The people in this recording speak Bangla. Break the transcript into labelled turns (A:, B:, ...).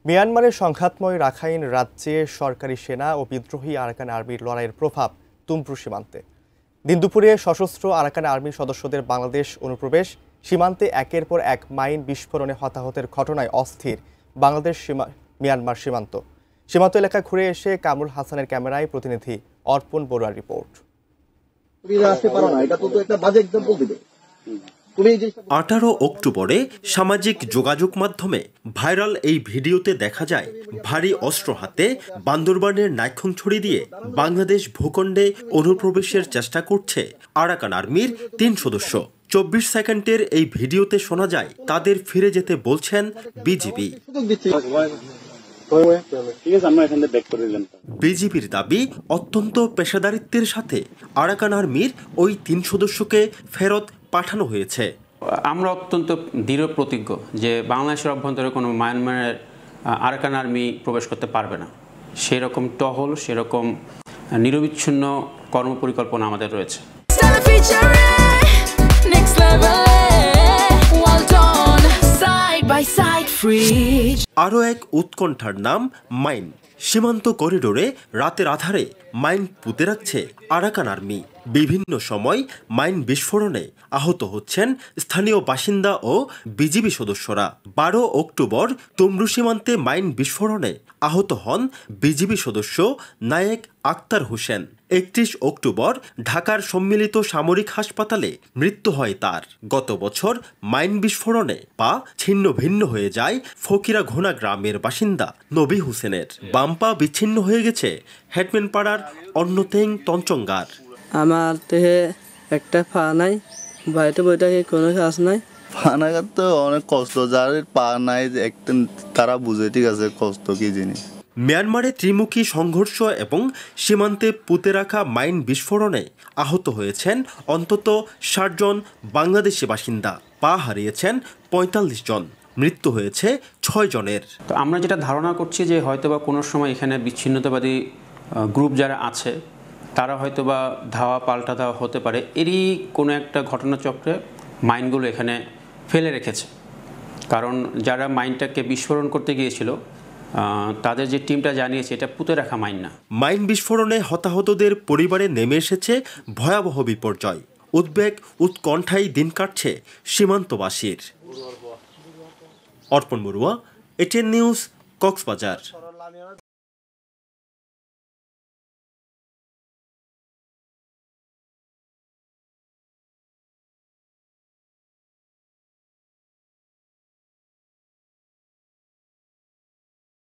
A: মিয়ানমারের সংঘাতময় রাখাইন রাজ্যে সরকারি সেনা ও বিদ্রোহী আরাকান আর্মির লড়াইয়ের প্রভাব তুমব্রু সীমান্তে। দিন দুপুরে সশস্ত্র আরাকান আর্মির সদস্যদের বাংলাদেশ অনুপ্রবেশ, সীমান্তে একের পর এক মাইন বিস্ফোরণে হতাহতের ঘটনায় অস্থির বাংলাদেশ মিয়ানমার সীমান্ত। সীমান্ত এলাকা ঘুরে এসে কামরুল হাসানের ক্যামেরায় প্রতিনিধি অর্পণ বড়ুয়ার রিপোর্ট।
B: 18 অক্টোবরে সামাজিক যোগাযোগ মাধ্যমে ভাইরাল এই ভিডিওতে দেখা যায় ভারী অস্ত্র হাতে বান্দরবানের নাইখংছড়ি দিয়ে বাংলাদেশ ভূখণ্ডে অনুপ্রবেশের চেষ্টা করছে আরাকান আর্মির 3 সদস্য। 24 সেকেন্ডের এই ভিডিওতে শোনা যায় তাদের ফিরে যেতে বলছেন বিজিবি। বিজিবির দাবি, অত্যন্ত পেশাদারিত্বের সাথে আরাকান আর্মির ওই 3 সদস্যকে ফেরত পাঠানো হয়েছে।
C: আমরা অত্যন্ত দৃঢ় প্রতিজ্ঞ যে বাংলাদেশের অভ্যন্তরে কোনো মায়ানমারের আরাকান আর্মি প্রবেশ করতে পারবে না। সেরকম টহল, সেরকম নিরবিচ্ছিন্ন কর্মপরিকল্পনা আমাদের রয়েছে।
B: আরও এক উৎকণ্ঠার নাম মাইন। সীমান্ত করিডোরে রাতের আধারে মাইন পুঁতে রাখছে আরাকান আর্মি। বিভিন্ন সময় মাইন বিস্ফোরণে আহত হচ্ছেন স্থানীয় বাসিন্দা ও বিজিবি সদস্যরা। 12 অক্টোবর তুমব্রু সীমান্তে মাইন বিস্ফোরণে আহত হন বিজিবি সদস্য নায়েক আক্তার হোসেন। 31 অক্টোবর ঢাকার সম্মিলিত সামরিক হাসপাতালে মৃত্যু হয় তার। গত বছর মাইন বিস্ফোরণে পা ছিন্ন ভিন্ন হয়ে যায় ফকিরা ঘোনা গ্রামের বাসিন্দা নবী হোসেনের। বাম পা বিচ্ছিন্ন হয়ে গেছে হেডম্যান পাড়ার অন্যতেং তঞ্চঙ্গার।
D: আমার দেহে একটা পা নাই, বাড়িতে বইটাকে কোনো কাজ নাই।
E: পা নাগাদ তো অনেক কষ্ট, যার পা নাই একটা তারা বুঝে, ঠিক আছে, কষ্ট কি জিনিস।
B: মিয়ানমারে ত্রিমুখী সংঘর্ষ এবং সীমান্তে পুঁতে রাখা মাইন বিস্ফোরণে আহত হয়েছেন অন্তত 60 জন বাংলাদেশি বাসিন্দা। পা হারিয়েছেন 45 জন, মৃত্যু হয়েছে 6 জনের।
C: তো আমরা যেটা ধারণা করছি যে হয়তোবা কোনো সময় এখানে বিচ্ছিন্নতাবাদী গ্রুপ যারা আছে তারা হয়তোবা ধাওয়া পাল্টা দেওয়া হতে পারে। এরই কোনো একটা ঘটনাচক্রে মাইনগুলো এখানে ফেলে রেখেছে। কারণ যারা মাইনটাকে বিস্ফোরণ করতে গিয়েছিল তাদের যে টিমটা জানিয়েছে এটা পুঁতে রাখা মাইন না।
B: মাইন বিস্ফোরণে হতাহতদের পরিবারে নেমে এসেছে ভয়াবহ বিপর্যয়। উদ্বেগ উৎকণ্ঠায় দিন কাটছে সীমান্তবাসীর। অর্পণ বড়ুয়া, এটিএন নিউজ, কক্সবাজার।